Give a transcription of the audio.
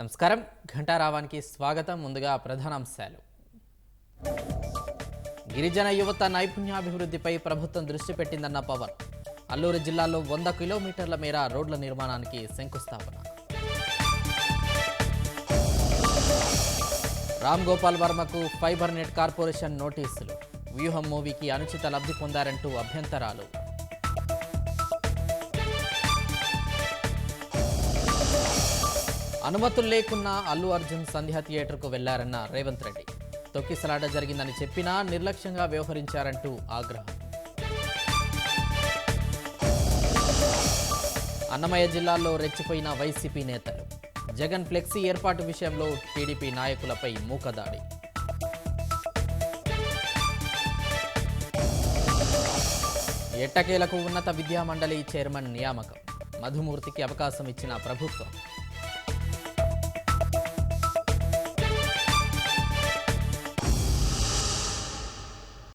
నమస్కారం. ఘంటారావానికి స్వాగతం. ముందుగా ప్రధానాంశాలు. గిరిజన యువత నైపుణ్యాభివృద్ధిపై ప్రభుత్వం దృష్టి పెట్టిందన్న పవన్. అల్లూరు జిల్లాలో 100 కిలోమీటర్ల మేర రోడ్ల నిర్మాణానికి శంకుస్థాపన. రామ్ గోపాల్ వర్మకు ఫైబర్ నెట్ కార్పొరేషన్ నోటీసులు. వ్యూహం మూవీకి అనుచిత లబ్ధి పొందారంటూ అభ్యంతరాలు. అనుమతులు లేకున్నా అల్లు అర్జున్ సంధ్య థియేటర్కు వెళ్లారన్న రేవంత్ రెడ్డి. తొక్కిసలాట జరిగిందని చెప్పినా నిర్లక్ష్యంగా వ్యవహరించారంటూ ఆగ్రహం. అన్నమయ్య జిల్లాలో రెచ్చిపోయిన వైసీపీ నేతలు. జగన్ ఫ్లెక్సీ ఏర్పాటు విషయంలో టీడీపీ నాయకులపై మూకదాడి. ఎట్టకేలకు ఉన్నత విద్యామండలి చైర్మన్ నియామకం. మధుమూర్తికి అవకాశం ఇచ్చిన ప్రభుత్వం.